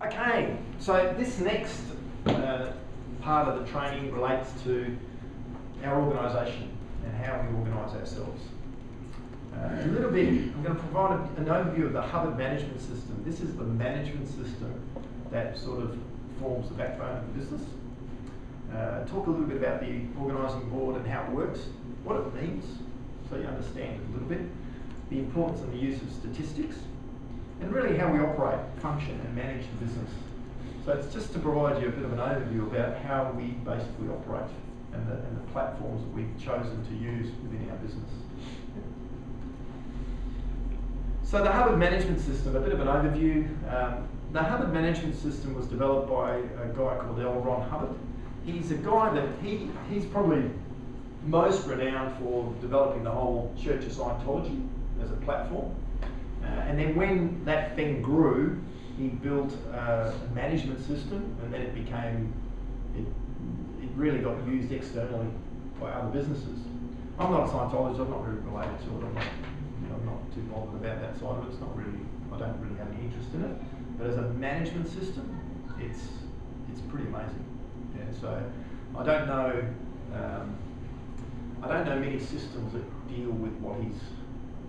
Okay, so this next part of the training relates to our organisation and how we organise ourselves. A little bit, I'm going to provide an overview of the Hubbard management system. This is the management system that sort of forms the backbone of the business. Talk a little bit about the organising board and how it works, what it means, so you understand it a little bit, the importance and the use of statistics, and really how we operate, function and manage the business. So it's just to provide you a bit of an overview about how we basically operate and the platforms that we've chosen to use within our business. So the Hubbard management system, a bit of an overview. The Hubbard management system was developed by a guy called L. Ron Hubbard. He's a guy that he's probably most renowned for developing the whole Church of Scientology as a platform. And then when that thing grew, he built a management system, and then it really got used externally by other businesses. I'm not a Scientologist, I'm not really related to it, I'm not too bothered about that side of it. It's not really, I don't really have any interest in it. But as a management system, it's pretty amazing. Yeah, so I don't know many systems that deal with what he's,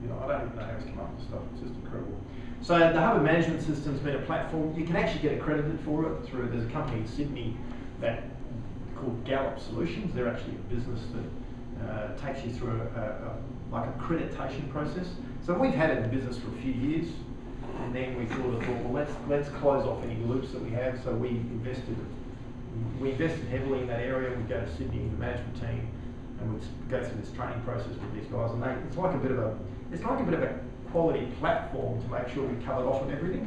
I don't even know how he's come up with stuff. It's just incredible. So the Hubbard management system's been a platform. You can actually get accredited for it through, there's a company in Sydney that called Gallup Solutions. They're actually a business that takes you through like accreditation process. So we've had it in business for a few years, and then we sort of thought, well, let's close off any loops that we have. So we invested heavily in that area. We'd go to Sydney, the management team, and we'd go through this training process with these guys. And it's like a bit of a quality platform to make sure we covered off on everything,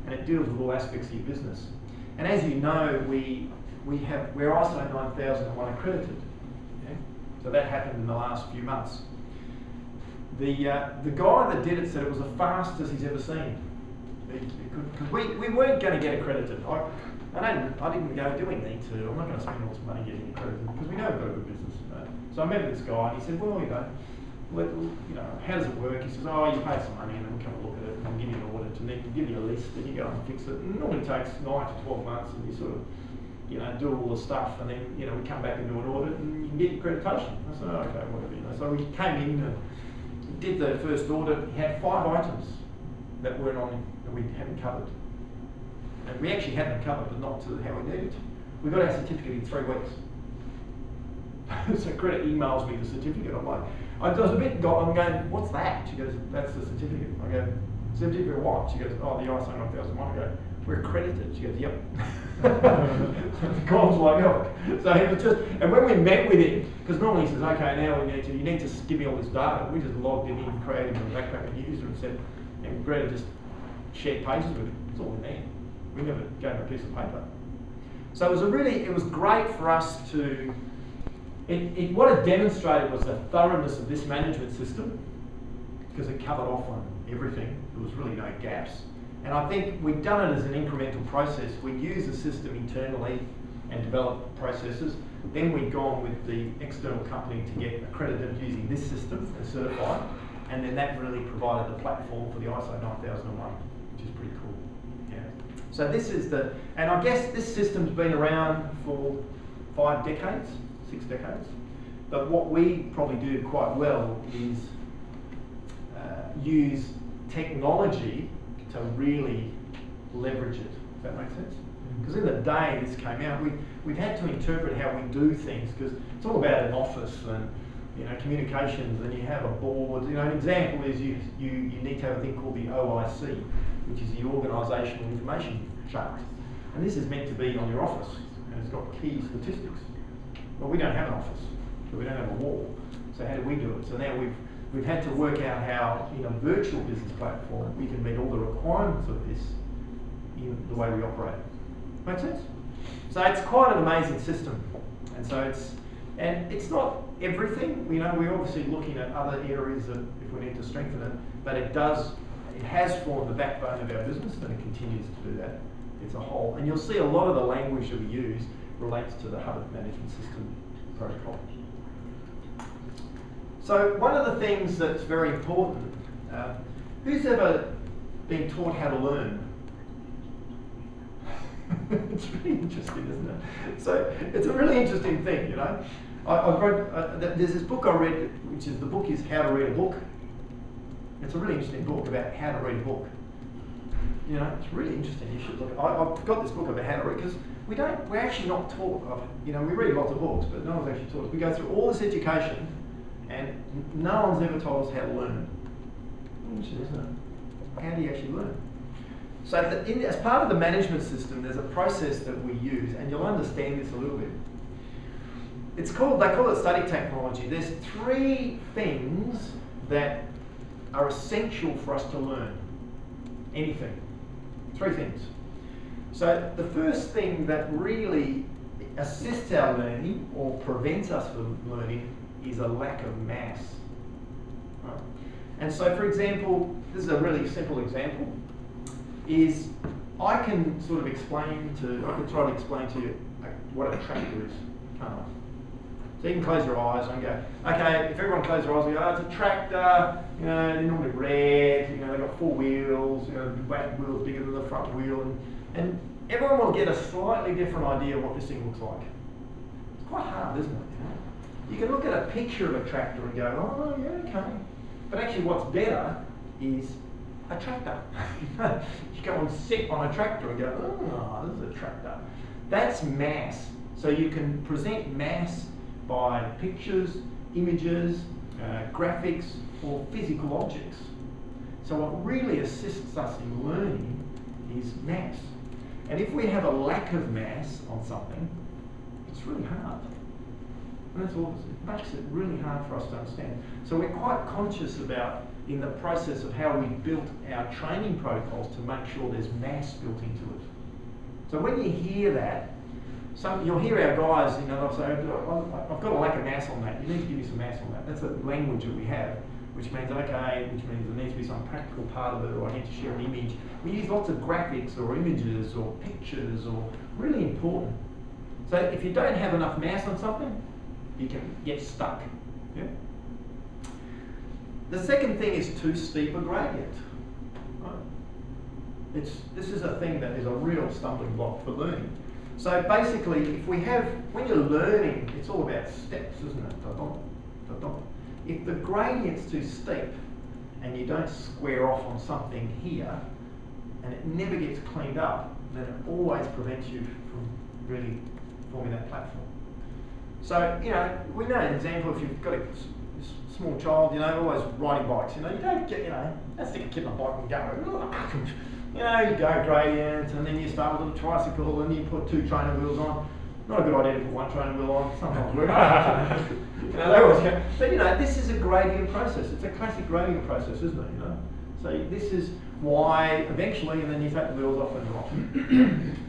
and it deals with all aspects of your business. And as you know, we're ISO 9001 accredited. Okay? So that happened in the last few months. The guy that did it said it was the fastest he's ever seen. Because we weren't going to get accredited. I didn't go, do we need to? I'm not going to spend all this money getting accredited because we know we've got a good business. So I met with this guy and he said, well, how does it work? He says, oh, you pay some money and then we'll come and look at it and we'll give you an audit and then we'll give you a list and you go and fix it. And it normally takes 9 to 12 months and you sort of, do all the stuff and then, we come back and do an audit and you can get your accreditation. I said, oh, okay, whatever. So we came in and did the first audit. He had 5 items that weren't on, that we hadn't covered. And we actually had them covered, but not to how we needed. We got our certificate in 3 weeks. So Credit emails me the certificate. I'm like, I was a bit, I'm going, what's that? She goes, that's the certificate. I go, certificate of what? She goes, oh, the ISO 9001. I go, we're accredited. She goes, yep. The guy's like, oh. So he was just, and when we met with him, because normally he says, okay, now you need to give me all this data. We just logged it in, created a backpacker user and said, and Greta just shared pages with him. That's all we need. We never gave him a piece of paper. So it was great for us to, what it demonstrated was the thoroughness of this management system, because it covered off on everything. There was really no gaps. And I think we'd done it as an incremental process. We'd used the system internally and developed processes. Then we'd gone with the external company to get accredited using this system and certified. And then that really provided the platform for the ISO 9001, which is pretty cool. Yeah. So this is and I guess this system's been around for 5 decades, 6 decades. But what we probably do quite well is use technology to really leverage it. Does that make sense? Because in the day this came out, we've had to interpret how we do things, because it's all about an office and communications, and you have a board. An example is you need to have a thing called the OIC, which is the Organisational Information Chart. And this is meant to be on your office, and it's got key statistics. But we don't have an office, so we don't have a wall. So how do we do it? So now we've had to work out how, in a virtual business platform, we can meet all the requirements of this in the way we operate. Make sense? So it's quite an amazing system. And so it's not everything. We're obviously looking at other areas that if we need to strengthen it, but it has formed the backbone of our business, and it continues to do that. It's a whole, and you'll see a lot of the language that we use relates to the Hubbard management system protocol. So one of the things that's very important, who's ever been taught how to learn? It's really interesting, isn't it? So it's a really interesting thing, you know. I've read, there's this book I read, which is, the book is How to Read a Book. It's a really interesting book about how to read a book. You know, it's really interesting. You should look. I've got this book about how to read, because we're actually not taught. You know, we read lots of books, but no one's actually taught us. We go through all this education, and no one's ever told us how to learn. Interesting, isn't it? How do you actually learn? So, as part of the management system, there's a process that we use, and you'll understand this a little bit. It's called, they call it study technology. There's 3 things that are essential for us to learn anything. 3 things. So the first thing that really assists our learning or prevents us from learning is a lack of mass. Right? And so, for example, this is a really simple example, is I can sort of explain to, I can try to explain to you what a tractor is, can't I? So you can close your eyes and go, okay, if everyone closes their eyes and go, oh, it's a tractor, you know, they're normally red, you know, they've got 4 wheels, you know, the back wheel's bigger than the front wheel, and everyone will get a slightly different idea of what this thing looks like. It's quite hard, isn't it? You can look at a picture of a tractor and go, oh, yeah, okay. But actually what's better is a tractor. You go and sit on a tractor and go, oh, this is a tractor. That's mass. So you can present mass by pictures, images, graphics, or physical objects. So what really assists us in learning is mass. And if we have a lack of mass on something, it's really hard. And that's all, it makes it really hard for us to understand. So we're quite conscious about, in the process of how we built our training protocols, to make sure there's mass built into it. So when you hear that, you'll hear our guys, you know, they'll say, I've got a lack of mass on that. You need to give me some mass on that. That's the language that we have, which means, okay, which means there needs to be some practical part of it, or I need to share an image. We use lots of graphics or images or pictures, or really important. So if you don't have enough mass on something, you can get stuck. Yeah? The second thing is too steep a gradient. Right? This is a thing that is a real stumbling block for learning. So basically, if we have, when you're learning, it's all about steps, isn't it? If the gradient's too steep and you don't square off on something here, and it never gets cleaned up, then it always prevents you from really forming that platform. So, you know, we know an example, if you've got a small child, you know, always riding bikes, you know, you don't get, you know, let's stick a kid on a bike and go, you know, you go gradient, and then you start with a tricycle, and you put 2 trainer wheels on. Not a good idea to put 1 trainer wheel on, sometimes works. You know, they always go. But you know, this is a gradient process. It's a classic gradient process, isn't it? You know, so this is why eventually, and then you take the wheels off and off.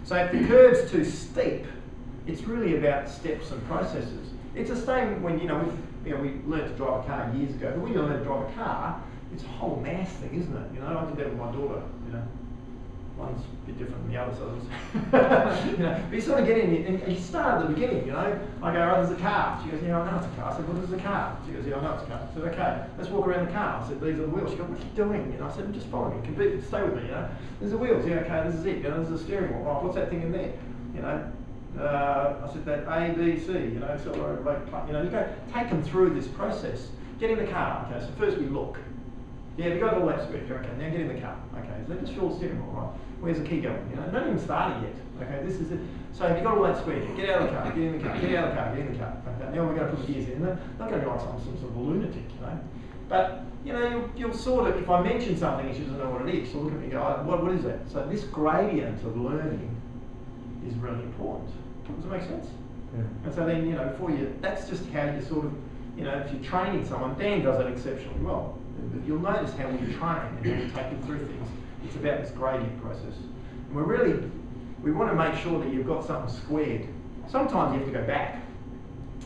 So if the curve's too steep, it's really about steps and processes. It's the same when, you know, we learned to drive a car years ago. But when you learn to drive a car, it's a whole mass thing, isn't it? You know, I did that with my daughter. You know. One's a bit different than the other, so you know, but you sort of get in, and you start at the beginning, you know. I go, oh, there's a car. She goes, yeah, I know it's a car. I said, well, there's a car. She goes, yeah, I know it's a car. I said, okay, let's walk around the car. I said, these are the wheels. She goes, what are you doing? You know, I said, just follow me, stay with me, you know. There's the wheels, yeah, okay, this is it, you know, there's the steering wheel. Right, what's that thing in there? You know, I said that A, B, C, you know, so you know, you go, take them through this process. Get in the car, okay, so first we look. Yeah, we got all that square. Okay, now get in the car. Okay, so just feel the steering wheel, right? Where's the key going? You know, not even started yet. Okay, this is it. So have you got all that square? Get out of the car, get in the car, get out of the car, get in the car. Okay, now we're going to put the gears in. They're not going to drive some sort of lunatic, you know. But, you know, you'll sort of, if I mention something and she doesn't know what it is, she'll look at me and go, oh, what is that? So this gradient of learning is really important. Does it make sense? Yeah. And so then, you know, that's just how you sort of, you know, if you're training someone, Dan does it exceptionally well. But you'll notice how we train and how we take them through things. It's about this gradient process. And we want to make sure that you've got something squared. Sometimes you have to go back.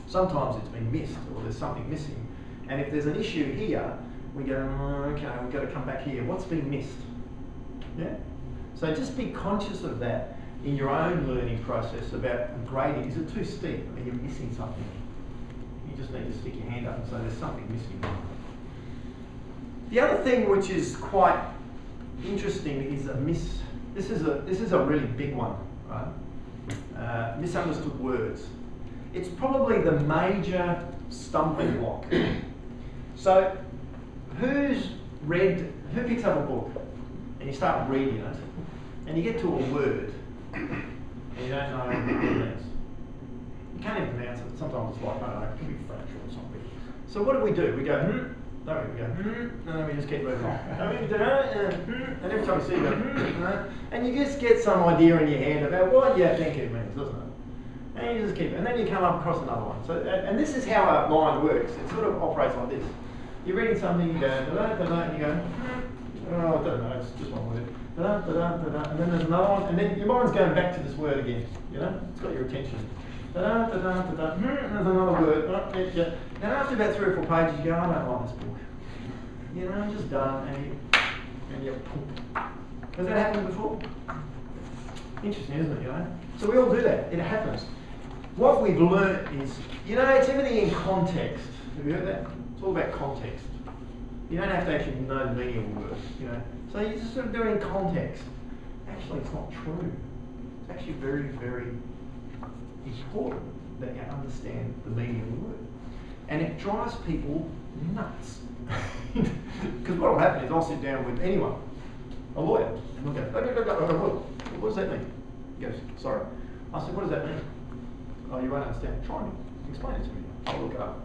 Sometimes it's been missed or there's something missing. And if there's an issue here, we go, okay, we've got to come back here. What's been missed? Yeah? So just be conscious of that in your own learning process about gradient. Is it too steep? I mean, you're missing something. You just need to stick your hand up and say there's something missing. The other thing which is quite interesting is this is a really big one. right? Misunderstood words. It's probably the major stumbling block. So, who picks up a book and you start reading it and you get to a word and you don't know what it means? You can't even pronounce it. Sometimes it's like, I don't know, it can be French or something. So what do? We go, no, we go, and then we just keep moving on. And every time you see you go, and you just get some idea in your head about what you think it means, doesn't it? And you just keep, and then you come up across another one. So, and this is how our mind works. It sort of operates like this. You're reading something, you go, and you go, oh, I don't know, it's just one word. And then there's another one, and then your mind's going back to this word again. You know, it's got your attention. There's another word. And after about 3 or 4 pages, you go, I don't like this book. You know, I'm just done, and you Has that happened before? Interesting, isn't it? You know, so we all do that. It happens. What we've learnt is, you know, it's everything in context. Have you heard that? It's all about context. You don't have to actually know the meaning of a word, you know. So you just sort of do it in context. Actually, it's not true. It's actually very, very important that you understand the meaning of the word. And it drives people nuts. Because what will happen is I'll sit down with anyone, a lawyer, and they'll go, what does that mean? He goes, sorry. I said, what does that mean? Oh, you won't understand. Try me. Explain it to me. I'll look it up.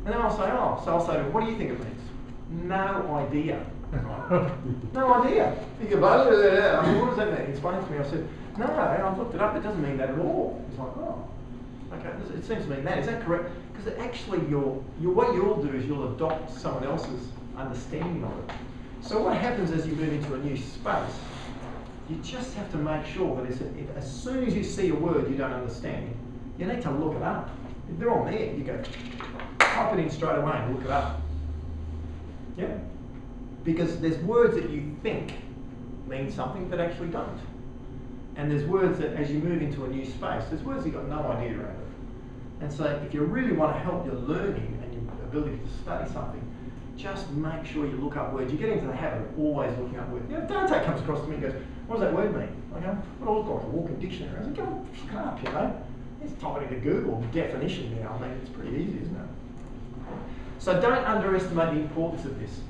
And then I'll say, to him, what do you think it means? No idea. No idea. He goes, what does that mean? He explained it to me. I said, no, I've looked it up. It doesn't mean that at all. He's like, oh, okay. It seems to mean that. Is that correct? Because actually, what you'll do is you'll adopt someone else's understanding of it. So what happens as you move into a new space? You just have to make sure that as soon as you see a word you don't understand, you need to look it up. If they're on there, you go, type it in straight away and look it up. Yeah? Because there's words that you think mean something that actually don't. And there's words that, as you move into a new space, there's words you've got no idea around it. And so if you really want to help your learning and your ability to study something, just make sure you look up words. You get into the habit of always looking up words. You know, Dante comes across to me and goes, what does that word mean? I go, well, it looks like a walking dictionary. I said, go look it up, you know. Just type it into Google, definition now. I mean, it's pretty easy, isn't it? So don't underestimate the importance of this.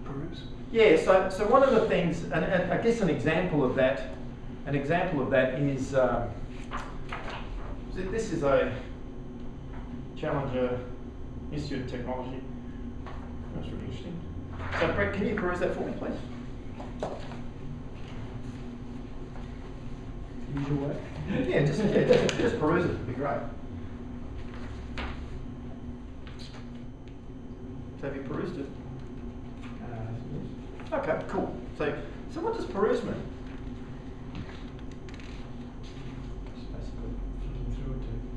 Peruse. Yeah, so one of the things, and I guess an example of that is, this is a Challenger Institute of Technology. That's really interesting. So Brett, can you peruse that for me, please? Usual way? Yeah, just peruse it, it'd be great. So have you perused it? Yes. Okay, cool. So what does peruse mean? Just basically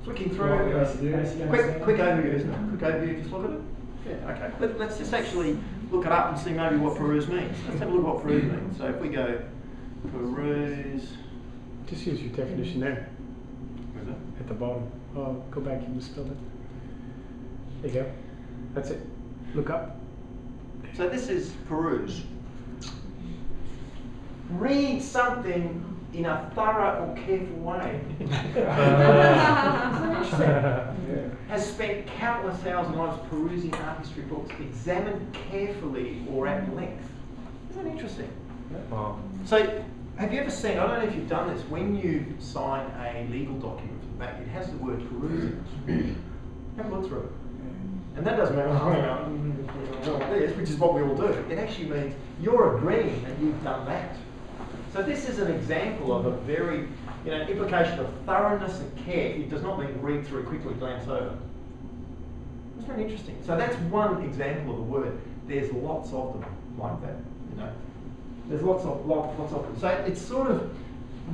flicking Flicking through it through. Quick overview, isn't it? Quick overview, just look at it. Yeah, okay. Let's just actually look it up and see maybe what peruse means. Let's have a look at what peruse means. So if we go peruse. Just use your definition there. Where's that? At the bottom. Oh, go back, you misspelled it. There you go. That's it. Look up. So this is peruse. Read something in a thorough or careful way. Has spent countless hours and lives perusing art history books, examined carefully or at length. Isn't that interesting? Wow. So, have you ever seen, I don't know if you've done this, when you sign a legal document from the back, it has the word peruse in it. Have a look through it. And that doesn't mean, this, which is what we all do. It actually means you're agreeing that you've done that. So this is an example of a very, implication of thoroughness and care. It does not mean read through, quickly glance over. It's very interesting. So that's one example of a word. There's lots of them like that, There's lots of them. So it's sort of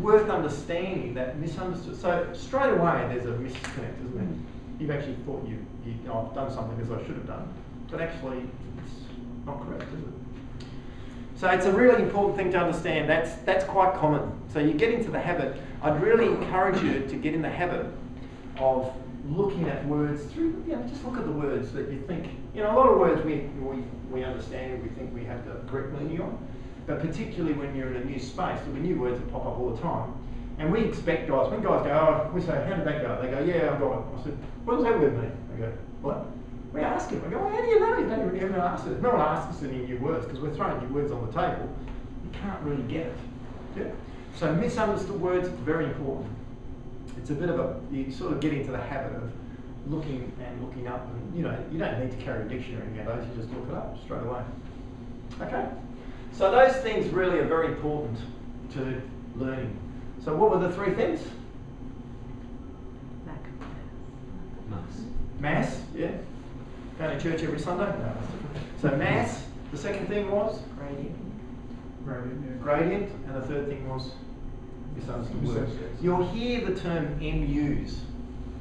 worth understanding that misunderstood. So straight away there's a misconnect, isn't there? You've actually thought I've done something as I should have done, but actually it's not correct, is it? So it's a really important thing to understand. That's quite common. So you get into the habit. I'd really encourage you to get in the habit of looking at words through. Just look at the words that you think. A lot of words we understand and we think we have the correct meaning on, but particularly when you're in a new space, there'll be new words that pop up all the time. And we expect guys, when guys go, oh, we say, how did that go? They go, yeah, I've got it. I said, what does that word mean? They go, what? We ask him. I go, well, how do you know? You don't even ask it. No one asks us any new words because we're throwing new words on the table. You can't really get it. Yeah. So misunderstood words, it's very important. It's a bit of a, you sort of get into the habit of looking up, and you don't need to carry a dictionary in those, you just look it up straight away. Okay. So those things really are very important to learning. So what were the three things? Mass, yeah. Going to church every Sunday? No, that's different. So mass, the second thing was? Gradient, and the third thing was? Misunderstood words. You'll hear the term MUs.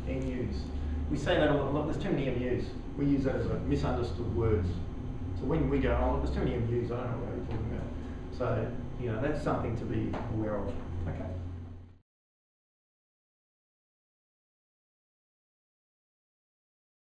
MUs. We say that a lot. There's too many MUs. We use that as a misunderstood words. So when we go, oh, there's too many MUs, I don't know what you're talking about. So, that's something to be aware of. Okay.